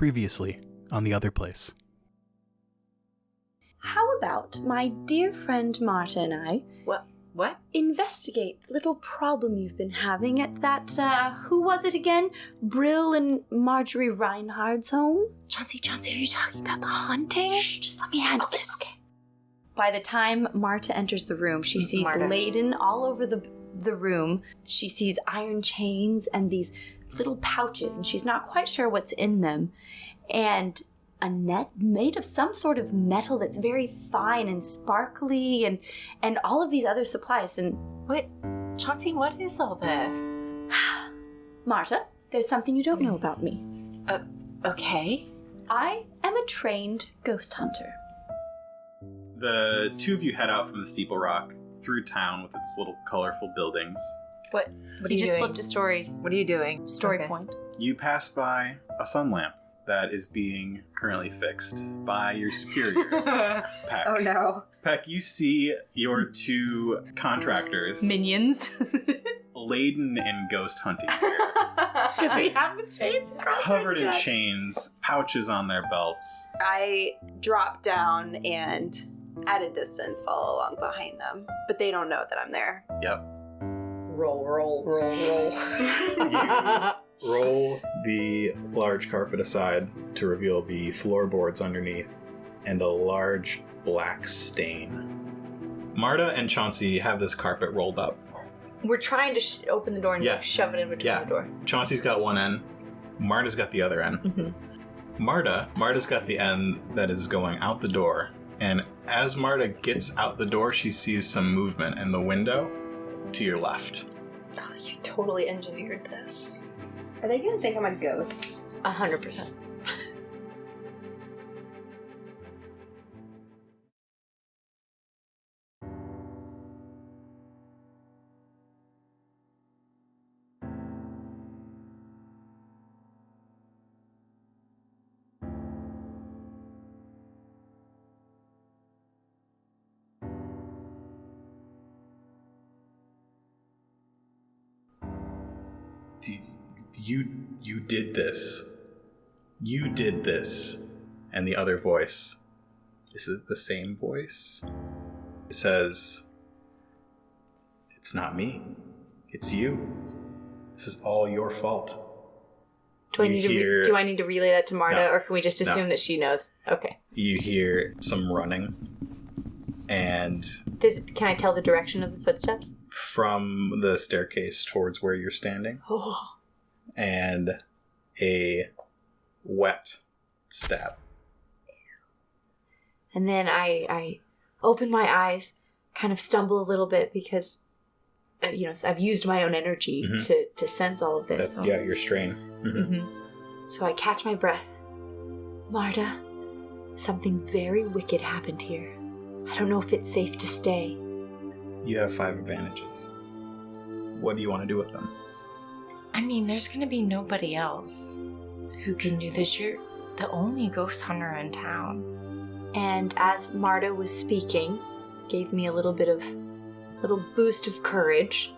Previously on the Otherplace. How about my dear friend Marta and I... What? Investigate the little problem you've been having at that, who was it again? Brill and Marjorie Reinhardt's home? Chauncey, are you talking about the haunting? Shh, just let me handle this. Okay. By the time Marta enters the room, she sees Marta. laden all over the room. She sees iron chains and these little pouches, and she's not quite sure what's in them. And a net made of some sort of metal that's very fine and sparkly, and all of these other supplies. And What? Chauncey, what is all this? Marta, there's something you don't know about me. Okay. I am a trained ghost hunter. The two of you head out from the Steeple Rock through town with its little colorful buildings. What are You you just doing? flipped a story What are you doing? story point. You pass by a sun lamp that is being currently fixed by your superior, Peck. Oh no. Peck, you see your two contractors Minions. laden in ghost hunting gear, Because we have the chains across covered our in chest. chains, pouches on their belts. I drop down and at a distance follow along behind them, but they don't know that I'm there. Yep. Roll. Roll the large carpet aside to reveal the floorboards underneath and a large black stain. Marda and Chauncey have this carpet rolled up. We're trying to open the door and Yeah. shove it in between Yeah. the door. Chauncey's got one end, Marda's got the other end. Mm-hmm. Marda's got the end that is going out the door, and as Marda gets out the door, she sees some movement in the window to your left. Oh, you totally engineered this. Are they gonna think I'm a ghost? 100%. You did this. You did this. And the other voice, this is the same voice, it says, "It's not me. It's you. This is all your fault." Do I You need to hear- do I need to relay that to Marta, No. or can we just assume No. that she knows? Okay. You hear some running, and Can I tell the direction of the footsteps? from the staircase towards where you're standing, Oh. and a wet stab. And then I open my eyes, kind of stumble a little bit because, I've used my own energy Mhm. to sense all of this. That's, so. yeah, your strain. Mhm. So I catch my breath. Marta, something very wicked happened here. I don't know if it's safe to stay. You have 5 advantages. What do you want to do with them? I mean, there's gonna be nobody else who can do this. You're the only ghost hunter in town. And as Marta was speaking, gave me a little boost of courage.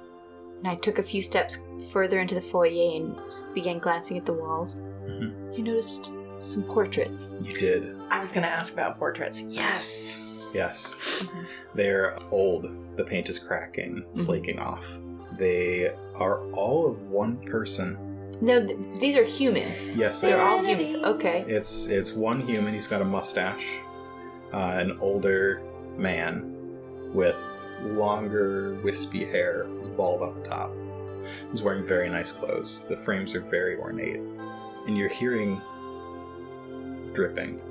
And I took a few steps further into the foyer and just began glancing at the walls. Mhm. I noticed some portraits. You did. I was gonna ask about portraits. Yes. Yes. Mhm. They're old. The paint is cracking, flaking off. They are all of one person. No, these are humans. Yes, they They're are. all humans. Okay. It's one human. He's got a mustache. An older man with longer, wispy hair. He's bald on the top. He's wearing very nice clothes. The frames are very ornate. And you're hearing dripping.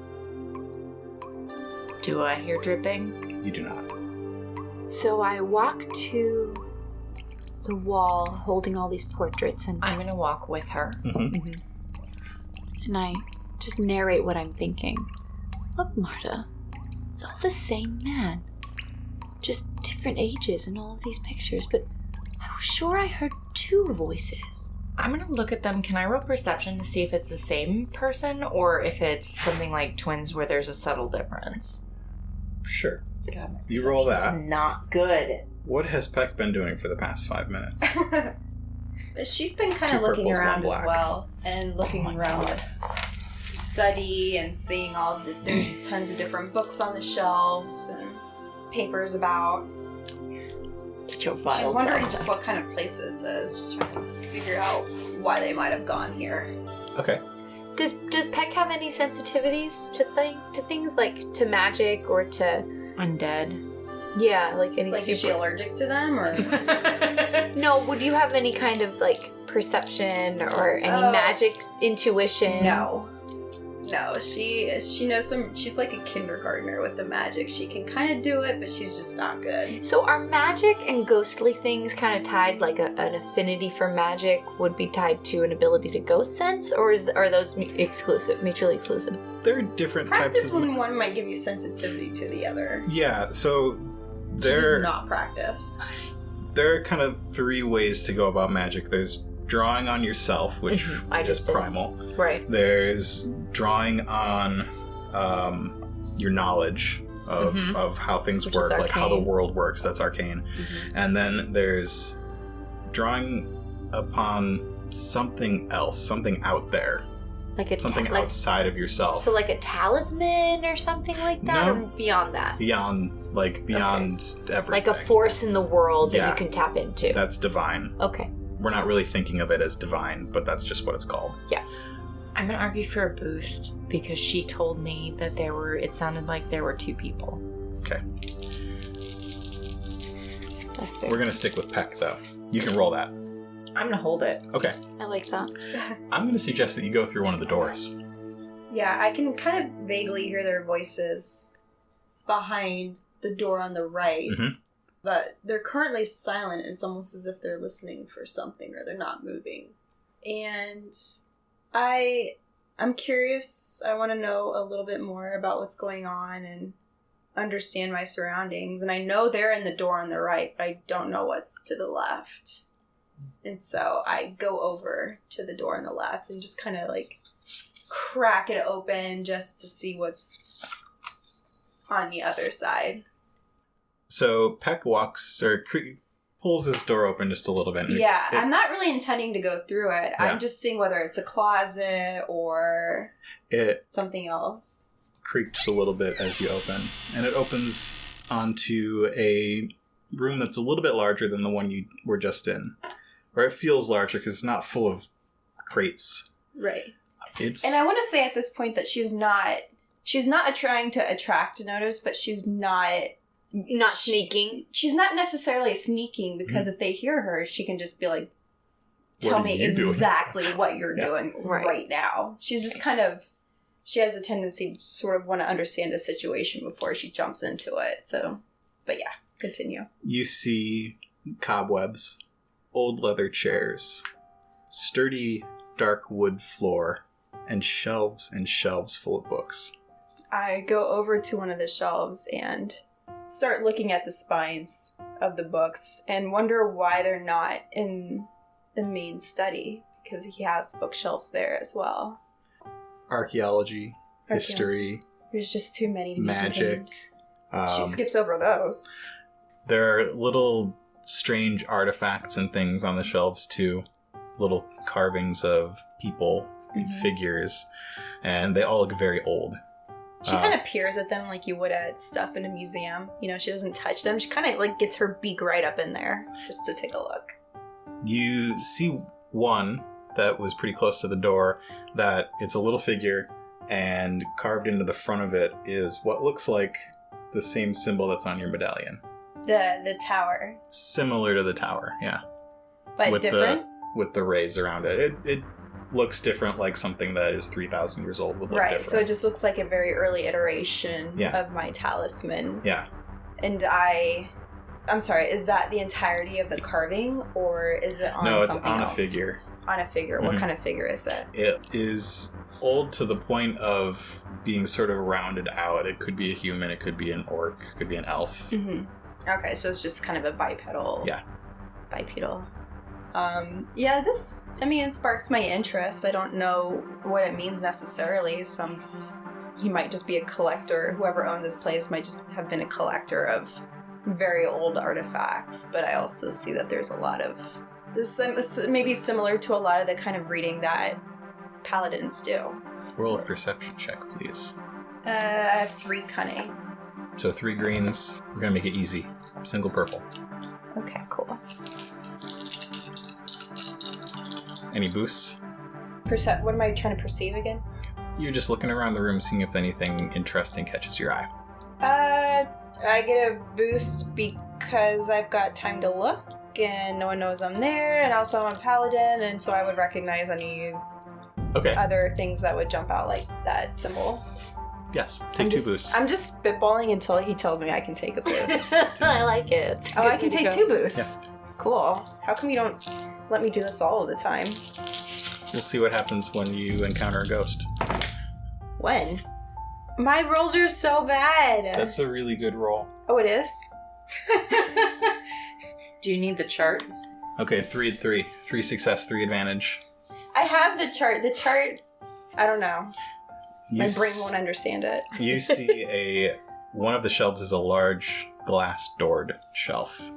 Do I hear dripping? You do not. So I walk to the wall holding all these portraits and I'm gonna walk with her. and I just narrate what I'm thinking. Look, Marta, it's all the same man. Just different ages in all of these pictures, but I was sure I heard 2 voices. I'm gonna look at them. Can I roll perception to see if it's the same person or if it's something like twins where there's a subtle difference? Sure. God, my You roll perception's that. Not good. What has Peck been doing for the past 5 minutes? She's been kind 2 of looking purples, around 1 as black. well, and looking Oh my around God. this study and seeing there's tons of different books on the shelves and papers about. Get your She's file wondering dust. just what kind of place this is, just trying to figure out why they might have gone here. Okay. Does Peck have any sensitivities to things like to magic or to Undead. yeah, like any Like, is she allergic to them, or? No, would you have any kind of like perception or any magic intuition? No, she knows some. She's like a kindergartner with the magic. She can kind of do it, but she's just not good. So are magic and ghostly things kind of tied, like an affinity for magic would be tied to an ability to ghost sense, or are those mutually exclusive? There are different Practice types of... when one might give you sensitivity to the other. Yeah, so She there... does not practice. There are kind of 3 ways to go about magic. There's drawing on yourself, which I is just did. primal. Right. There's drawing on your knowledge of how things Which is work, like how the arcane. world works. That's arcane. And then there's drawing upon something else, something out there, Like something outside of yourself. So like a talisman or something like that, No. or beyond that? beyond everything. Like a force in the world that Yeah. you can tap into. That's divine. Okay. We're not really thinking of it as divine, but that's just what it's called. I'm gonna argue for a boost because she told me that it sounded like there were 2 people. Okay. That's fair. We're going to stick with Peck, though. You can roll that. I'm gonna hold it. Okay. I like that. I'm going to suggest that you go through one of the doors. Yeah, I can kind of vaguely hear their voices behind the door on the right, but they're currently silent. It's almost as if they're listening for something or they're not moving. And I'm curious. I want to know a little bit more about what's going on and understand my surroundings. And I know they're in the door on the right, but I don't know what's to the left. And so I go over to the door on the left and just kind of like crack it open just to see what's on the other side. So Peck pulls this door open just a little bit. Yeah, I'm not really intending to go through it. Yeah. I'm just seeing whether it's a closet or It something else. creaks a little bit as you open, and it opens onto a room that's a little bit larger than the one you were just in. Or it feels larger because it's not full of crates. Right. It's And I want to say at this point that she's not trying to attract notice, but she's not Sneaking. She's not necessarily sneaking because if they hear her, she can just be like, tell What are me you doing? exactly what you're doing Right. right now. She's just she has a tendency to sort of want to understand a situation before she jumps into it. So, but yeah, continue. You see cobwebs, old leather chairs, sturdy dark wood floor, and shelves full of books. I go over to one of the shelves and start looking at the spines of the books and wonder why they're not in the main study, because he has bookshelves there as well. Archaeology, history, There's just too many to be magic. contained. She skips over those. There are little strange artifacts and things on the shelves too. Little carvings of people and figures, and they all look very old. She kind of peers at them like you would at stuff in a museum. You know, she doesn't touch them. She kind of like gets her beak right up in there just to take a look. You see one that was pretty close to the door, that it's a little figure, and carved into the front of it is what looks like the same symbol that's on your medallion. The tower. Similar to the tower, yeah. But different? With the rays around it. It looks different, like something that is 3,000 years old would look Right, different. so it just looks like a very early iteration of my talisman. Yeah. And I'm sorry, is that the entirety of the carving, or is it on No, it's something on else? a figure. On a figure. What kind of figure is it? It is old to the point of being sort of rounded out. It could be a human, it could be an orc, it could be an elf. Mm-hmm. Okay, so it's just kind of a bipedal. Yeah. Bipedal. It sparks my interest. I don't know what it means necessarily. He might just be a collector. Whoever owned this place might just have been a collector of very old artifacts. But I also see that there's a lot of this, maybe similar to a lot of the kind of reading that paladins do. Roll a perception check, please. I have 3 cunning. So 3 greens. We're going to make it easy. Single purple. Okay, cool. Any boosts? What am I trying to perceive again? You're just looking around the room, seeing if anything interesting catches your eye. I get a boost because I've got time to look, and no one knows I'm there, and also I'm a paladin, and so I would recognize any other things that would jump out like that symbol. Yes, take 2 boosts. I'm just spitballing until he tells me I can take a boost. I like it. I can take 2 boosts. Yeah. Cool. How come you don't let me do this all of the time? We'll see what happens when you encounter a ghost. When? My rolls are so bad. That's a really good roll. Oh, it is? Do you need the chart? Okay, 3 and 3. 3 success, 3 advantage. I have the chart. The chart, I don't know. My brain won't s- understand it. You see one of the shelves is a large glass-doored shelf.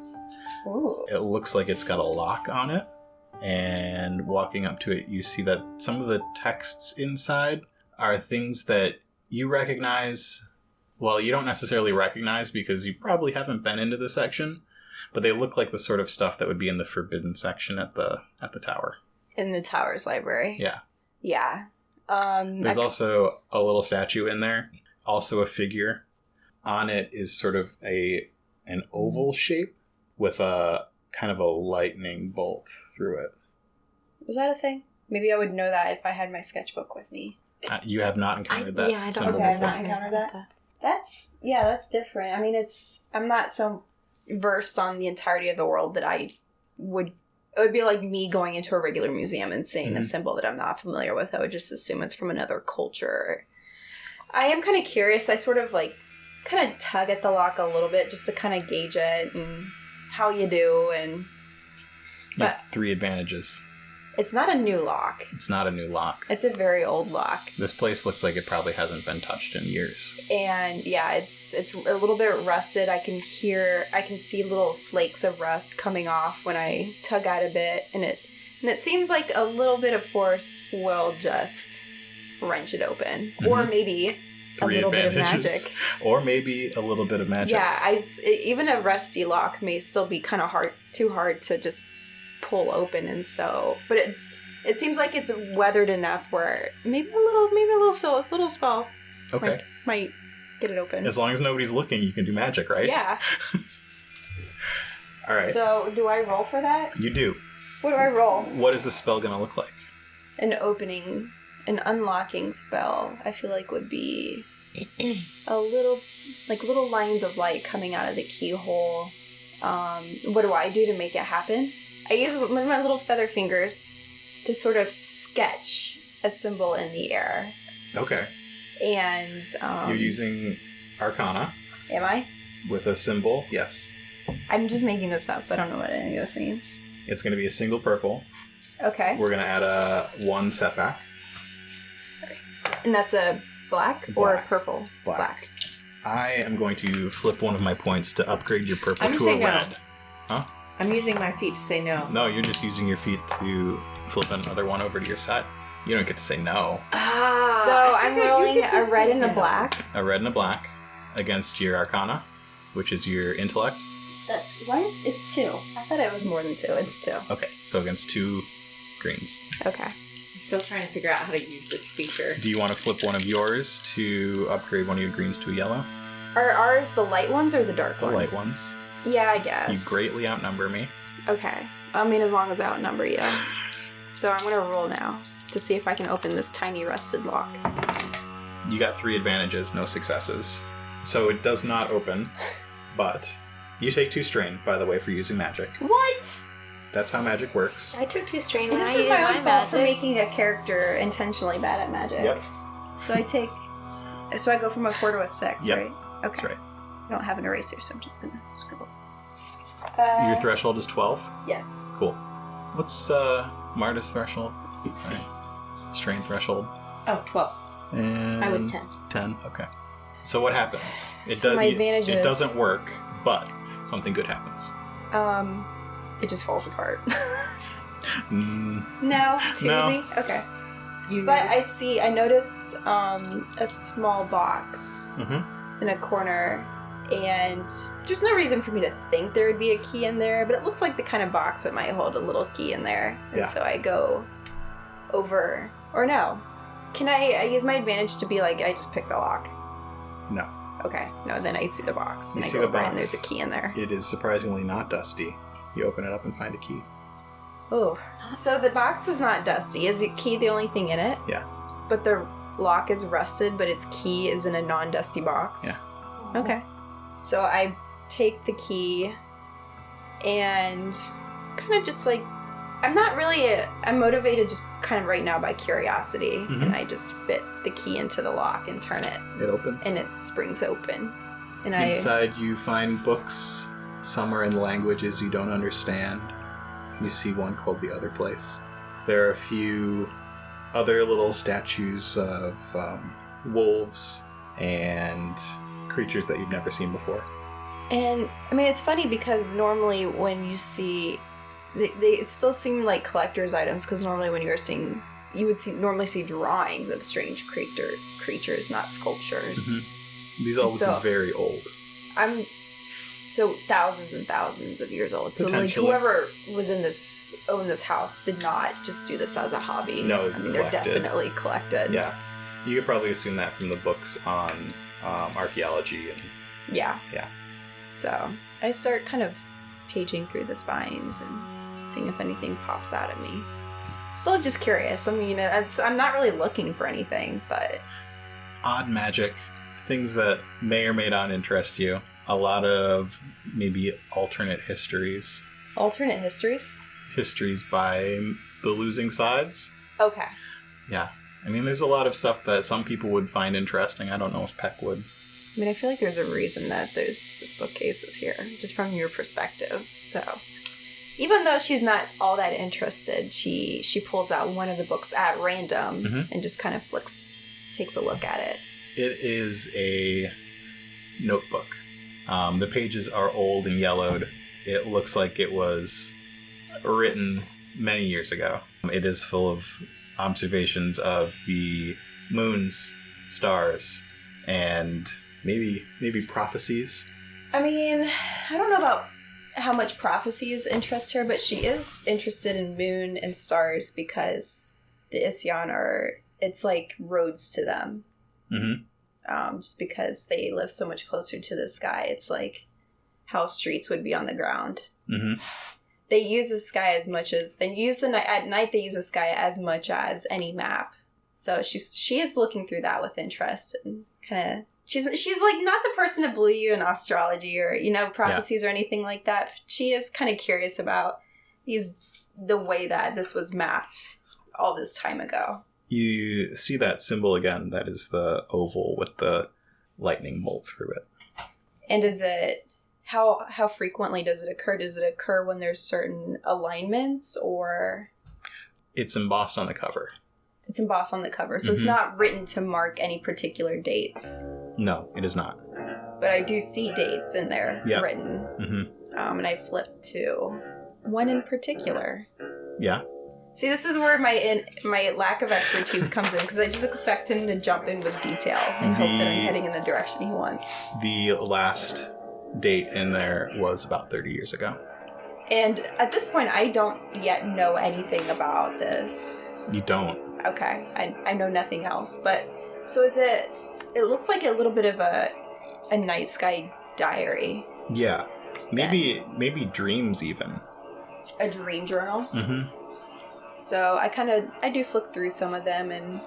Ooh. It looks like it's got a lock on it. And walking up to it, you see that some of the texts inside are things that you recognize. Well, you don't necessarily recognize because you probably haven't been into the section, but they look like the sort of stuff that would be in the forbidden section at the tower. In the tower's library. Yeah. Yeah. There's also a little statue in there, also a figure. On it is sort of an oval shape with a kind of a lightning bolt through it. Was that a thing? Maybe I would know that if I had my sketchbook with me. You have not encountered that I don't symbol Okay, I've before. not encountered that. That's different. I mean, I'm not so versed on the entirety of the world that it would be like me going into a regular museum and seeing a symbol that I'm not familiar with. I would just assume it's from another culture. I am kind of curious. I sort of kind of tug at the lock a little bit just to kind of gauge it and how you do. And You have 3 advantages. it's not a new lock. It's not a new lock. It's a very old lock. This place looks like it probably hasn't been touched in years. And yeah, it's a little bit rusted. I can see little flakes of rust coming off when I tug at a bit, and it seems like a little bit of force will just wrench it open, or maybe 3 a little bit of magic. advantages. Or maybe a little bit of magic. Yeah, even a rusty lock may still be kind of too hard to just pull open, and so, but it seems like it's weathered enough where maybe a little spell Okay. might get it open. As long as nobody's looking, you can do magic, right? Yeah. All right. So, do I roll for that? You do. What do I roll? What is this spell going to look like? An unlocking spell, I feel like would be a little lines of light coming out of the keyhole. What do I do to make it happen? I use my little feather fingers to sort of sketch a symbol in the air. Okay. And You're using Arcana am I? with a symbol. Yes. I'm just making this up, so I don't know what any of this means. It's going to be a single purple. Okay. We're going to add a 1 setback. And that's a black or a Black. purple? Black. I am going to flip one of my points to upgrade your purple I'm to gonna a say no. red. Huh? I'm using my feet to say no. No, you're just using your feet to flip another one over to your side. You don't get to say no. So I'm rolling a red and a black. A red and a black against your Arcana, which is your intellect. It's 2. I thought it was more than 2. It's 2. Okay, so against 2 greens. Okay. I'm still trying to figure out how to use this feature. Do you want to flip one of yours to upgrade one of your greens to a yellow? Are ours the light ones or the dark The ones? light ones. Yeah, I guess. You greatly outnumber me. Okay. I mean, as long as I outnumber you. So I'm going to roll now to see if I can open this tiny rusted lock. You got 3 advantages, no successes. So it does not open, but you take 2 strain, by the way, for using magic. What? That's how magic works. I took 2 strain when I This is did my my own fault for magic. making a character intentionally bad at magic. Yep, So I go from a 4 to a 6, Yep. right? Okay. that's right. I don't have an eraser, so I'm just going to scribble. Your threshold is 12? Yes. Cool. What's Marda's threshold? Strain threshold? Oh, 12. And I was 10. 10, okay. So what happens? So my advantage It is- doesn't work, but something good happens. It just falls apart. Mm, No? Too No. easy? Okay. But I notice a small box in a corner, and there's no reason for me to think there would be a key in there, but it looks like the kind of box that might hold a little key in there. And so I go over, or no. Can I use my advantage to be like, I just picked the lock? No. Okay. No, then I see the box. You see the box. And there's a key in there. It is surprisingly not dusty. You open it up and find a key. Oh. So the box is not dusty. Is the key the only thing in it? Yeah. But the lock is rusted, but its key is in a non-dusty box? Yeah. Okay. So I take the key and kind of just like, I'm motivated just kind of right now by curiosity, and I just fit the key into the lock and turn it. It opens. And it springs open. And Inside you find books. Some are in languages you don't understand. You see one called The Otherplace. There are a few other little statues of wolves and creatures that you've never seen before. And, I mean, it's funny because normally when you see... It still seem like collector's items, because normally when you would normally see drawings of strange creatures, not sculptures. These all look very old. So thousands and thousands of years old. So like whoever owned this house did not just do this as a hobby. No, I mean, they're definitely collected. Yeah. You could probably assume that from the books on archaeology. Yeah. Yeah. So I start kind of paging through the spines and seeing if anything pops out at me. Still just curious. I mean, I'm not really looking for anything, but... Odd magic. Things that may or may not interest you. A lot of maybe alternate histories. Alternate histories? Histories by the losing sides. Okay. Yeah. I mean, there's a lot of stuff that some people would find interesting. I don't know if Peck would. I mean, I feel like there's a reason that this bookcase is here, just from your perspective. So, even though she's not all that interested, she pulls out one of the books at random and just kind of takes a look at it. It is a notebook. The pages are old and yellowed. It looks like it was written many years ago. It is full of observations of the moons, stars, and maybe prophecies. I mean, I don't know about how much prophecies interest her, but she is interested in moon and stars because the Isyan it's like roads to them. Just because they live so much closer to the sky. It's like how streets would be on the ground. They use the sky as much as... At night, they use the sky as much as any map. So she is looking through that with interest and kind of... She's like not the person to believe you in astrology or, prophecies or anything like that. She is kind of curious about the way that this was mapped all this time ago. You see that symbol again. That is the oval with the lightning bolt through it. And is it... How frequently does it occur? Does it occur when there's certain alignments or... It's embossed on the cover. It's embossed on the cover, so it's not written to mark any particular dates. No, it is not. But I do see dates in there written. And I flip to one in particular. Yeah. See, this is where my lack of expertise comes in, because I just expect him to jump in with detail and hope that I'm heading in the direction he wants. The last date in there was about 30 years ago. And at this point, I don't yet know anything about this. You don't? Okay, I know nothing else. But, so is it... It looks like a little bit of a night sky diary. Yeah. Maybe dreams even. A dream journal? So I do flick through some of them, and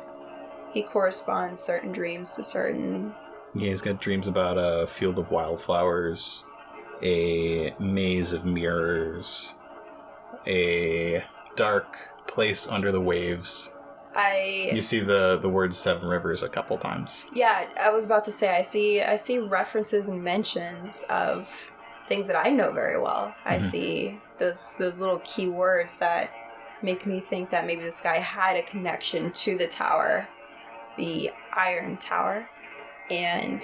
he corresponds certain dreams to certain... Yeah, he's got dreams about a field of wildflowers, a maze of mirrors, a dark place under the waves. You see the word Seven Rivers a couple times. Yeah, I was about to say, I see references and mentions of things that I know very well. I see those little key words that make me think that maybe this guy had a connection to the tower, the Iron Tower. And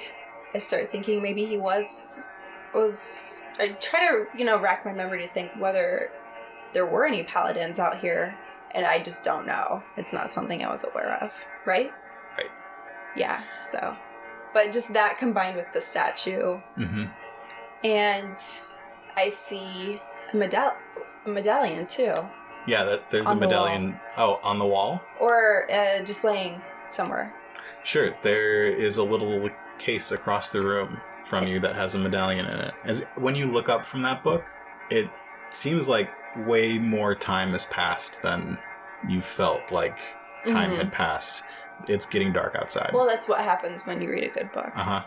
I start thinking maybe he was I try to, rack my memory to think whether there were any paladins out here and I just don't know. It's not something I was aware of, right? Right. Yeah, so. But just that combined with the statue, Mm-hmm. and I see a medallion too. Yeah, there's On a the medallion. Oh, on the wall? Or just laying somewhere. Sure. There is a little case across the room from you that has a medallion in it. When you look up from that book, it seems like way more time has passed than you felt like time had passed. It's getting dark outside. Well, that's what happens when you read a good book. Uh-huh.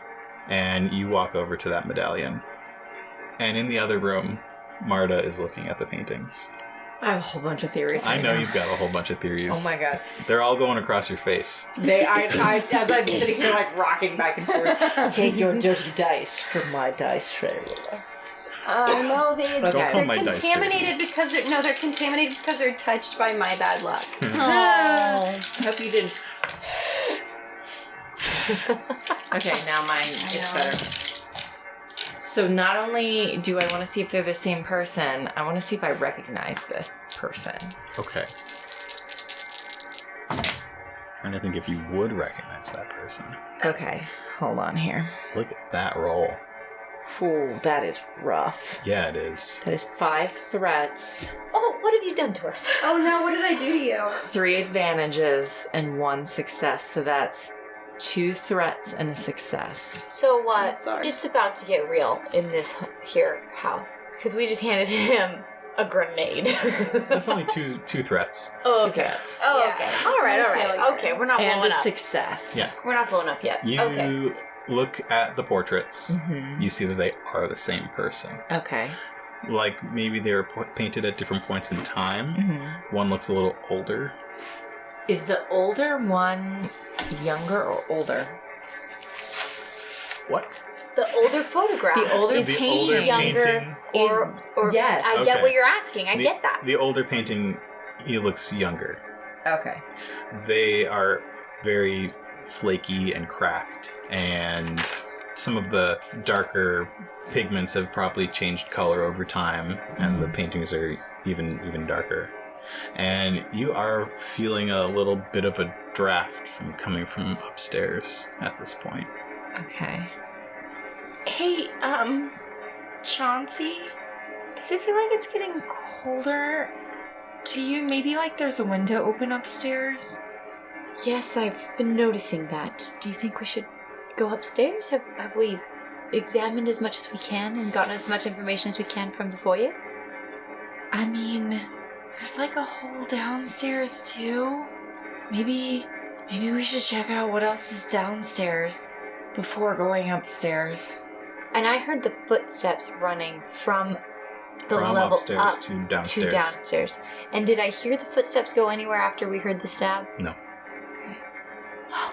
And you walk over to that medallion. And in the other room, Marda is looking at the paintings. I have a whole bunch of theories. I know now. you've got a whole bunch of theories. Oh my god. They're all going across your face. I as I'm sitting here like rocking back and forth. Take your dirty dice from my dice tray. No, Don't they're call my dice contaminated because they're contaminated because they're touched by my bad luck. I hope you didn't. Okay, now mine gets better. So not only do I want to see if they're the same person, I want to see if I recognize this person. Okay. Trying to think if you would recognize that person. Okay, hold on here. Look at that roll. Ooh, that is rough. Yeah, it is. That is 5 threats, Oh, what have you done to us? Oh no, what did I do to you? 3 advantages, and 1 success. So that's 2 threats and a success. So I'm sorry. it's about to get real in this here house because we just handed him a grenade. That's only two threats. Oh, 2 okay. threats. Oh, Yeah, okay. it's All right, not all a right. failure. Okay, we're not And blowing a up. success. Yeah. We're not blowing up yet. You Okay. look at the portraits. Mhm. You see that they are the same person. Okay. Like maybe they were painted at different points in time. Mm-hmm. One looks a little older. Is the older one younger or older? What? The older photograph. The older is The he older younger painting or yes. I get Okay. what you're asking. I the, get that. The older painting, he looks younger. Okay. They are very flaky and cracked, and some of the darker pigments have probably changed color over time, and the paintings are even darker. And you are feeling a little bit of a draft coming from upstairs at this point. Okay. Hey, Chauncey, does it feel like it's getting colder to you? Maybe like there's a window open upstairs? Yes, I've been noticing that. Do you think we should go upstairs? Have we examined as much as we can and gotten as much information as we can from the foyer? I mean, there's like a hole downstairs too. Maybe we should check out what else is downstairs before going upstairs. And I heard the footsteps running from the From level upstairs up to downstairs. to downstairs. And did I hear the footsteps go anywhere after we heard the stab? No. Okay.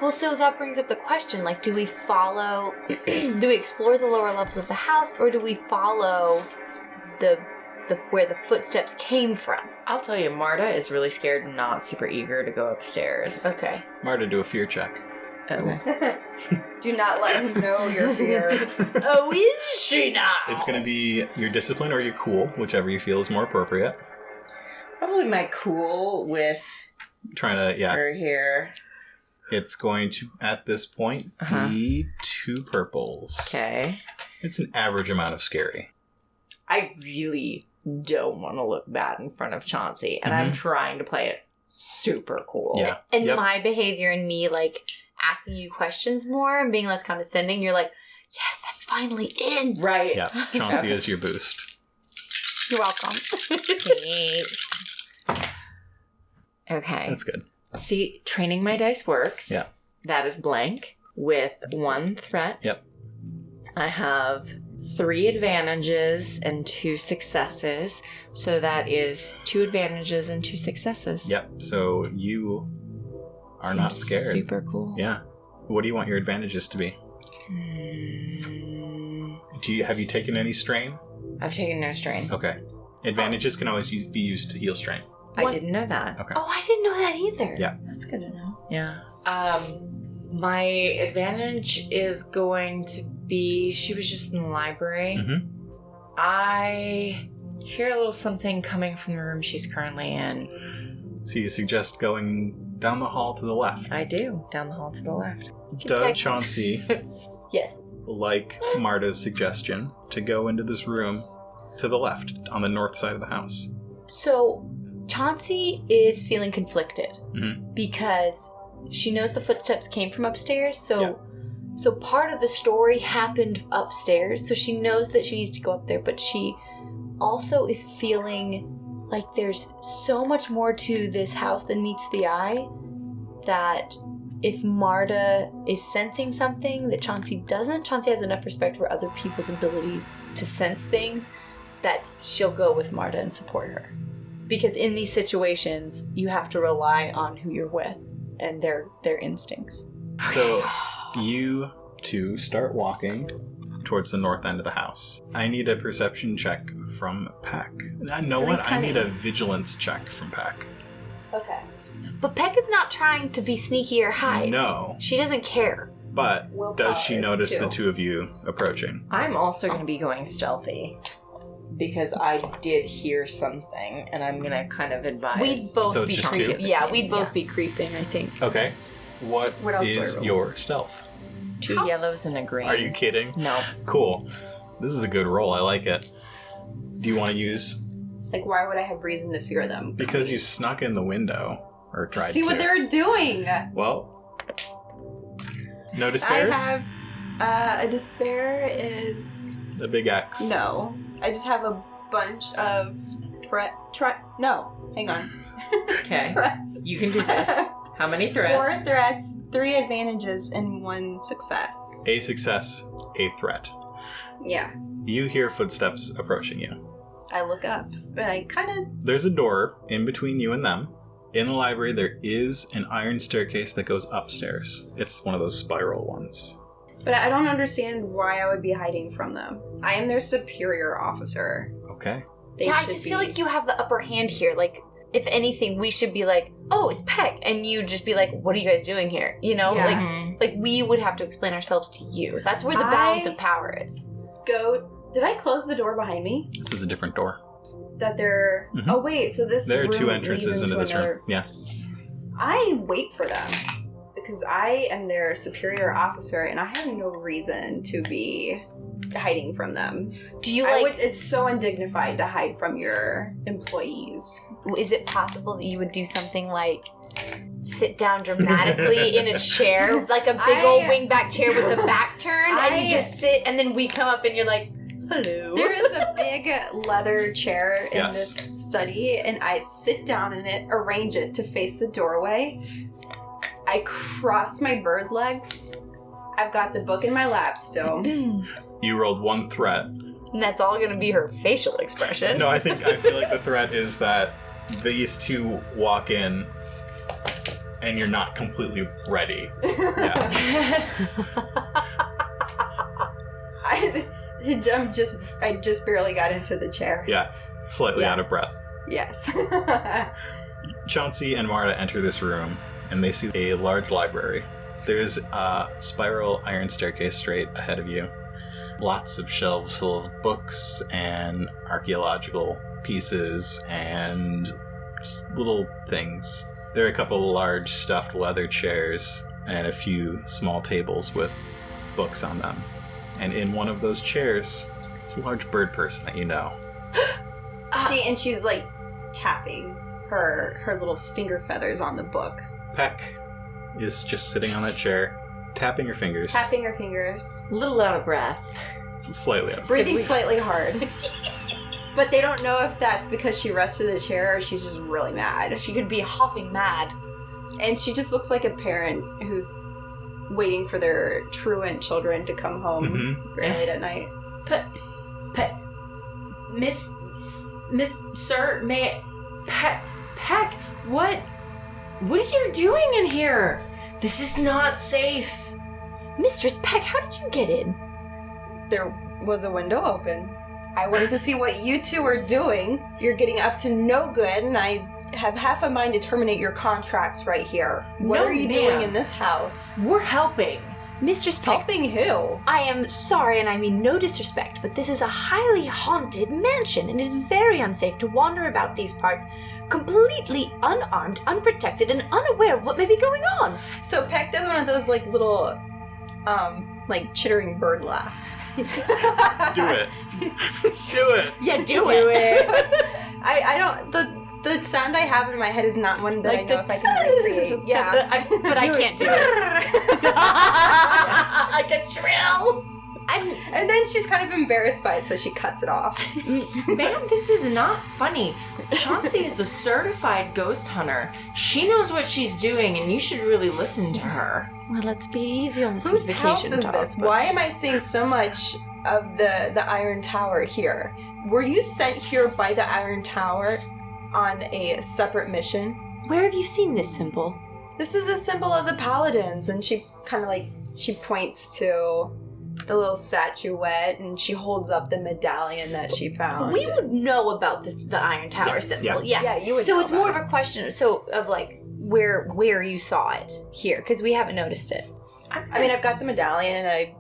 Well, so that brings up the question, like, do we follow, do we explore the lower levels of the house, or do we follow the where the footsteps came from? I'll tell you, Marda is really scared and not super eager to go upstairs. Okay. Marta, do a fear check. Okay. Do not let him know your fear. Oh, is she now? It's going to be your discipline or your cool, whichever you feel is more appropriate. Probably my cool with Trying to, yeah. her here. It's going to, at this point, be 2 purples. Okay. It's an average amount of scary. I really don't want to look bad in front of Chauncey, and I'm trying to play it super cool. Yeah. And Yep. my behavior and me, like, asking you questions more and being less condescending, you're like, yes, I'm finally in. Right. Yeah. Chauncey is your boost. You're welcome. Thanks. Okay. That's good. See, training my dice works. Yeah. That is blank with 1 threat. Yep. I have 3 advantages and 2 successes. So that is 2 advantages and 2 successes. Yep. So you are not Seems scared. Super cool. Yeah. What do you want your advantages to be? Have you taken any strain? I've taken no strain. Okay. Advantages can always be used to heal strain. I didn't know that. Okay. Oh, I didn't know that either. Yeah. That's good to know. Yeah. My advantage is going to be she was just in the library. Mm-hmm. I hear a little something coming from the room she's currently in. So you suggest going down the hall to the left. I do. Down the hall to the left. Does Chauncey, Yes. like Marda's suggestion, to go into this room to the left on the north side of the house? So Chauncey is feeling conflicted Mhm. because she knows the footsteps came from upstairs. So, Yeah. so part of the story happened upstairs. So she knows that she needs to go up there, but she also is feeling like there's so much more to this house than meets the eye, that if Marda is sensing something that Chauncey doesn't, Chauncey has enough respect for other people's abilities to sense things that she'll go with Marda and support her. Because in these situations, you have to rely on who you're with and their instincts. So you two start walking towards the north end of the house. I need a perception check from Peck. Know what? I need a vigilance check from Peck. Okay. But Peck is not trying to be sneaky or hide. No, She doesn't care. but does she Willpower is notice the 2. two of you approaching? I'm also going to be going stealthy because I did hear something, and I'm going to kind of advise. We'd both So it's be just creeping. two? Yeah, we'd both be creeping, I think. Okay. What What else do I is roll? your stealth? 2 yellows and a green. Are you kidding? No. Cool. This is a good roll. I like it. Do you want to use... Like, why would I have reason to fear them? Because you snuck in the window. Or tried See to. what they're doing. Well... No despairs? I have a despair is The big X. no. I just have a bunch of no. Hang on. Okay. Threats. You can do this. How many threats? 4 threats, 3 advantages, and 1 success. A success, a threat. Yeah. You hear footsteps approaching you. I look up, but I kind of There's a door in between you and them. In the library, there is an iron staircase that goes upstairs. It's one of those spiral ones. But I don't understand why I would be hiding from them. I am their superior officer. Okay. They I should just feel be- like you have the upper hand here. Like, if anything, we should be like, oh, it's Peck. And you just be like, what are you guys doing here? You know? Yeah. Mhm. Like we would have to explain ourselves to you. That's where the balance of power is. go. Did I close the door behind me? This is a different door. That they're. Mhm. Oh wait, so this. There are room 2 leads entrances into this another- room. Yeah. I wait for them because I am their superior officer, and I have no reason to be hiding from them. Do you It's so undignified to hide from your employees. is it possible that you would do something like sit down dramatically in a chair, like a big old wingback chair with the back turned, and you just sit, and then we come up and you're like, hello. There is a big leather chair in Yes. this study, and I sit down in it, arrange it to face the doorway. I cross my bird legs. I've got the book in my lap still. And You rolled 1 threat. that's all gonna be her facial expression. No, I feel like the threat is that these two walk in and you're not completely ready. Yeah. I just barely got into the chair. Yeah. Slightly Yeah. out of breath. Yes. Chauncey and Marda enter this room and they see a large library. There's a spiral iron staircase straight ahead of you. Lots of shelves full of books and archaeological pieces and just little things. There are a couple of large stuffed leather chairs and a few small tables with books on them. And in one of those chairs is a large bird person that you know. She's like tapping her little finger feathers on the book. Peck is just sitting on that chair, tapping her fingers. Tapping her fingers. A little out of breath. Slightly up. Breathing slightly hard. But they don't know if that's because she rested the chair or she's just really mad. She could be hopping mad. And she just looks like a parent who's waiting for their truant children to come home Mhm. very late at night. Peck, what are you doing in here? This is not safe. Mistress Peck, how did you get in? There was a window open. I wanted to see what you two are doing. You're getting up to no good, and I have half a mind to terminate your contracts right here. What No, are you ma'am. doing in this house? We're helping. Mistress Peck, Helping who? I am sorry, and I mean no disrespect, but this is a highly haunted mansion, and it is very unsafe to wander about these parts completely unarmed, unprotected, and unaware of what may be going on. So Peck does one of those like little, like chittering bird laughs. Do it. Do it. Yeah, do Do it. I don't. The sound I have in my head is not one that I know if I can recreate. Yeah, but I can't do it. Like a trill. And then she's kind of embarrassed by it, so she cuts it off. Ma'am, this is not funny. Chauncey is a certified ghost hunter. She knows what she's doing, and you should really listen to her. Well, let's be easy on this Whose vacation house is talk, this? but- Why am I seeing so much of the Iron Tower here? Were you sent here by the Iron Tower on a separate mission? Where have you seen this symbol? This is a symbol of the Paladins, and she kind of like, she points to the little statuette, and she holds up the medallion that she found. We would know about this, the Iron Tower Yeah, symbol. Yeah, you would So know it's more about of a question, of like where you saw it here, because we haven't noticed it. I mean, I've got the medallion, and I'm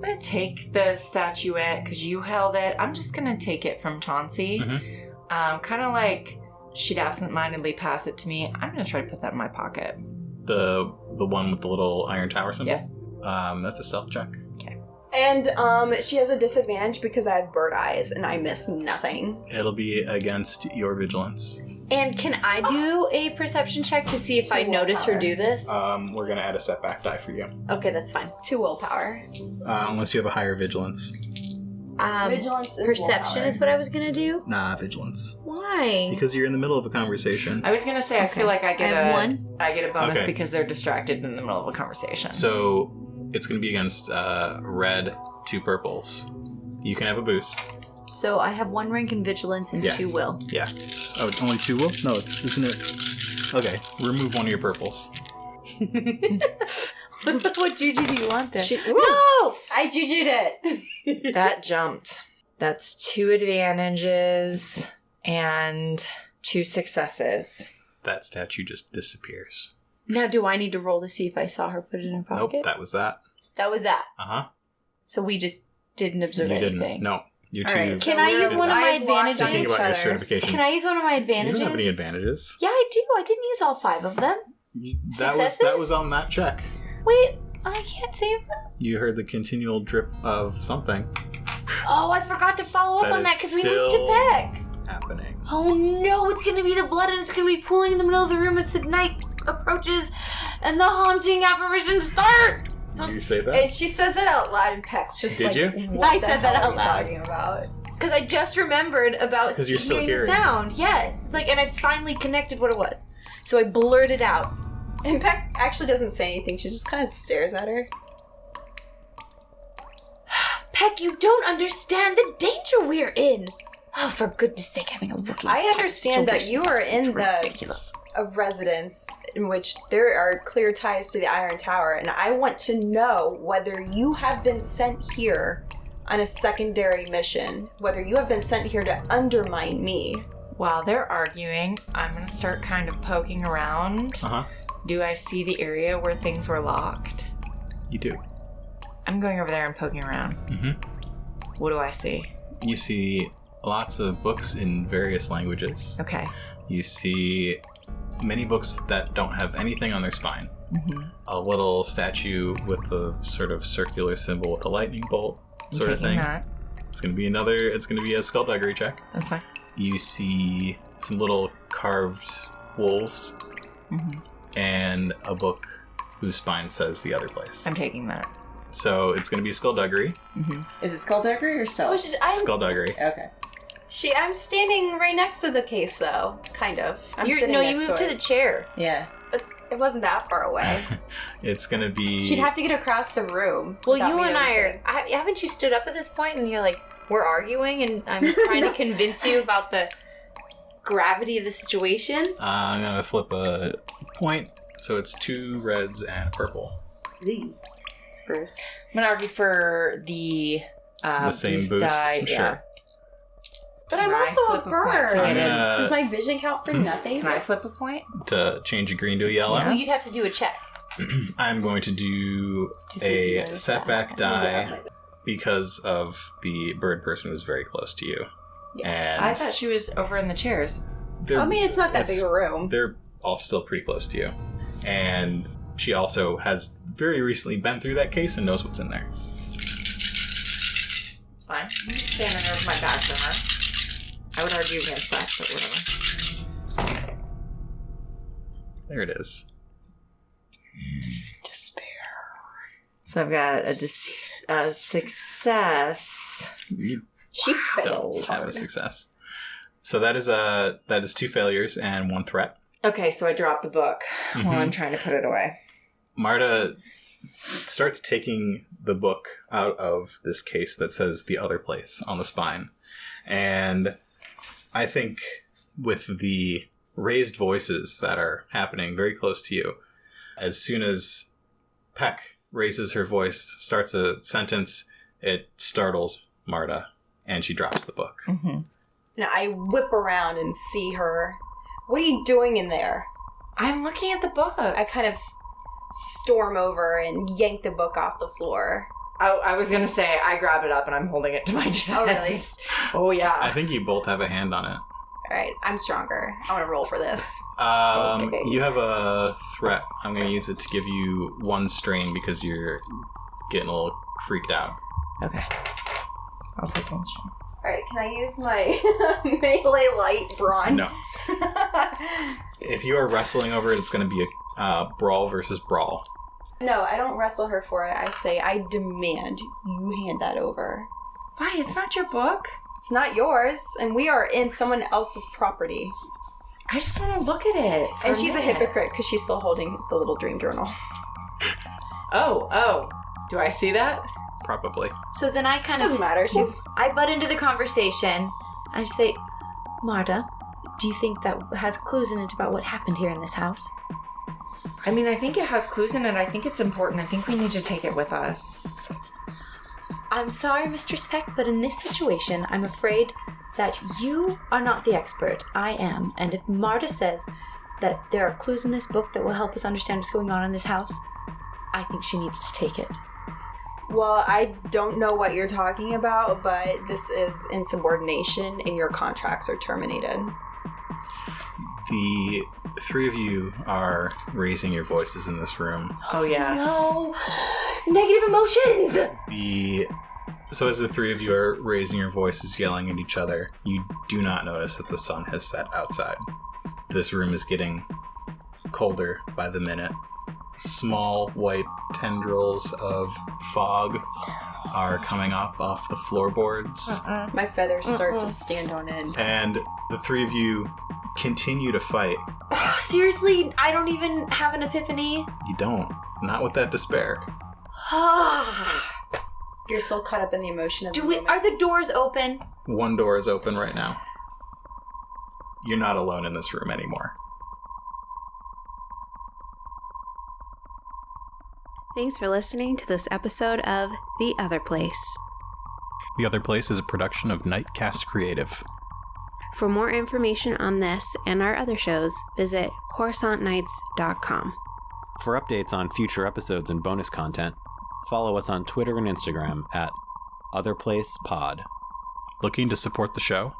gonna take the statuette because you held it. I'm just gonna take it from Chauncey. Kind of like she'd absentmindedly pass it to me. I'm gonna try to put that in my pocket. The one with the little iron tower symbol? Yeah. That's a stealth check. And she has a disadvantage because I have bird eyes and I miss nothing. It'll be against your vigilance. And can I do a perception check to see if I notice her do this? We're gonna add a setback die for you. Okay, that's fine. 2 willpower. Unless you have a higher vigilance. Vigilance is Perception willpower. is what I was gonna do. Nah, vigilance. Why? Because you're in the middle of a conversation. I was gonna say I feel like I get I have a one. I get a bonus Okay. because they're distracted in the middle of a conversation. So it's gonna be against red, 2 purples. You can have a boost. So I have 1 rank in vigilance and Yeah. 2 will. Yeah. Oh, it's only 2 will? No, isn't it? Okay, remove one of your purples. What juju do you want then? No! I juju'd it! That jumped. That's 2 advantages and 2 successes. That statue just disappears. Now, do I need to roll to see if I saw her put it in her pocket? Nope, that was that. That was that. Uh-huh. So we just didn't observe You anything. didn't. No. You're All too... right, Can I use one of my Eyes locked on advantages? Thinking each about your other. certifications. Can I use one of my You advantages? don't have any advantages. Yeah, I do. I didn't use all 5 of them. That Successes? was on that check. Wait, I can't save them? You heard the continual drip of something Oh, I forgot to follow up That on that is because we moved still- to Peck. happening. Oh no, it's gonna be the blood and it's gonna be pooling in the middle of the room as the night approaches and the haunting apparitions start. Did you say that? And she says that out loud, and Peck's just Did like, you? what I the said that hell out are you loud. talking about? Because I just remembered about 'Cause you're still hearing the hearing. sound. Yes. It's like, and I finally connected what it was. So I blurted out. And Peck actually doesn't say anything. She just kind of stares at her. Peck, you don't understand the danger we're in. Oh, for goodness sake, having a rookie. I understand that you are in the ridiculous. a residence in which there are clear ties to the Iron Tower, and I want to know whether you have been sent here on a secondary mission, whether you have been sent here to undermine me. While they're arguing, I'm gonna start kind of poking around. Uh-huh. Do I see the area where things were locked? You do. I'm going over there and poking around. Mm-hmm. What do I see? You see lots of books in various languages. Okay. You see many books that don't have anything on their spine. Mm-hmm. A little statue with a sort of circular symbol with a lightning bolt sort of thing. That. It's gonna be a skullduggery check. That's fine. You see some little carved wolves Mm-hmm. and a book whose spine says the other place. I'm taking that. So it's gonna be skullduggery. Mm-hmm. Is it skullduggery or stealth? Skullduggery. Okay. I'm standing right next to the case, though. Kind of. You moved to the chair. Yeah. But it wasn't that far away. It's gonna be. She'd have to get across the room. Well, without you me and I noticing. are. Haven't you stood up at this point and you're like, we're arguing and I'm trying to convince you about the gravity of the situation? I'm gonna flip a point. So it's 2 reds and a purple. It's gross. I'm gonna argue for the same boost? die. Sure. Yeah. But I'm Can I also a flip a point bird. to get in? Does my vision count for nothing? Can I flip a point? To change a green to a yellow. Well, you'd have to do a check. I'm going to do a setback die because of the bird person who's very close to you. And I thought she was over in the chairs. I mean, it's not that big a room. They're all still pretty close to you. And she also has very recently been through that case and knows what's in there. It's fine. I'm just standing over my back from her. I would argue against that, but whatever. There it is. Despair. So I've got a success. You She fails don't have hard. a success. So that is 2 failures and 1 threat. Okay, so I drop the book while Mhm. I'm trying to put it away. Marda starts taking the book out of this case that says The Otherplace on the spine. And I think with the raised voices that are happening very close to you, as soon as Peck raises her voice, starts a sentence, it startles Marda, and she drops the book. Mm-hmm. Now I whip around and see her. What are you doing in there? I'm looking at the book. I kind of storm over and yank the book off the floor. I was going to say, I grab it up and I'm holding it to my chest. Oh, really? Oh, yeah. I think you both have a hand on it. All right, I'm stronger. I want to roll for this. Okay. You have a threat. I'm going to use it to give you 1 strain because you're getting a little freaked out. Okay. I'll take 1 strain. All right, can I use my melee light brawn? No. If you are wrestling over it, it's going to be a brawl versus brawl. No, I don't wrestle her for it. I say, I demand you hand that over. Why? It's not your book. It's not yours, and we are in someone else's property. I just want to look at it. And she's a hypocrite because she's still holding the little dream journal. Oh. Do I see that? Probably. So then I kind of... Doesn't matter. She's... I butt into the conversation. I say, Marda, do you think that has clues in it about what happened here in this house? I mean, I think it has clues in it. I think it's important. I think we need to take it with us. I'm sorry, Mistress Peck, but in this situation, I'm afraid that you are not the expert. I am. And if Marda says that there are clues in this book that will help us understand what's going on in this house, I think she needs to take it. Well, I don't know what you're talking about, but this is insubordination and your contracts are terminated. The 3 of you are raising your voices in this room. Oh, yes. No! Negative emotions! So as the 3 of you are raising your voices, yelling at each other, you do not notice that the sun has set outside. This room is getting colder by the minute. Small white tendrils of fog are coming up off the floorboards. My feathers start to stand on end. And the 3 of you continue to fight. Oh, seriously? I don't even have an epiphany? You don't. Not with that despair. You're still caught up in the emotion of the moment. Are the doors open? 1 door is open right now. You're not alone in this room anymore. Thanks for listening to this episode of The Otherplace. The Otherplace is a production of Nightcast Creative. For more information on this and our other shows, visit coruscantnights.com. For updates on future episodes and bonus content, follow us on Twitter and Instagram at OtherplacePod. Looking to support the show?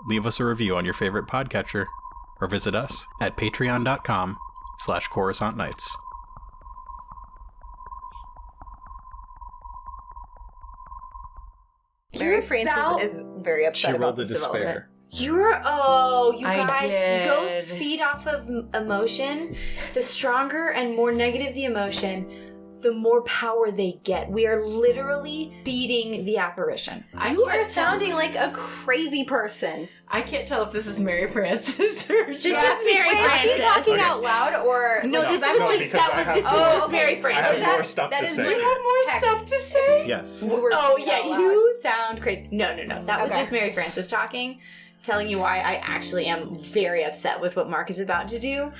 Leave us a review on your favorite podcatcher or visit us at patreon.com/CoruscantNights. Mary Frances is very She upset about rolled the this development. despair. You I guys, did. ghosts feed off of emotion. The stronger and more negative the emotion, the more power they get. We are literally feeding the apparition. You are sounding like a crazy person. I can't tell if this is Mary Frances or just... This is Mary Wait, is Frances. she talking out loud or... No, No, this no, was no, just because I have- this was Oh, just okay. Mary I Frances. have more stuff that to is say. You had more Heck. stuff to say? Yes. We were Oh speaking out yeah, loud. you sound crazy. No. That was Okay. just Mary Frances talking, telling you why I actually am very upset with what Mark is about to do.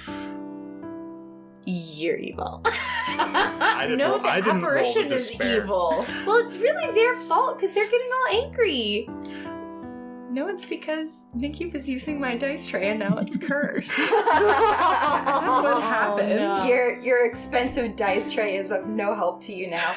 You're evil. I didn't No, roll- the I didn't roll apparition the is despair. evil. Well, it's really their fault because they're getting all angry. No, it's because Nikki was using my dice tray and now it's cursed. That's what happened. Your expensive dice tray is of no help to you now.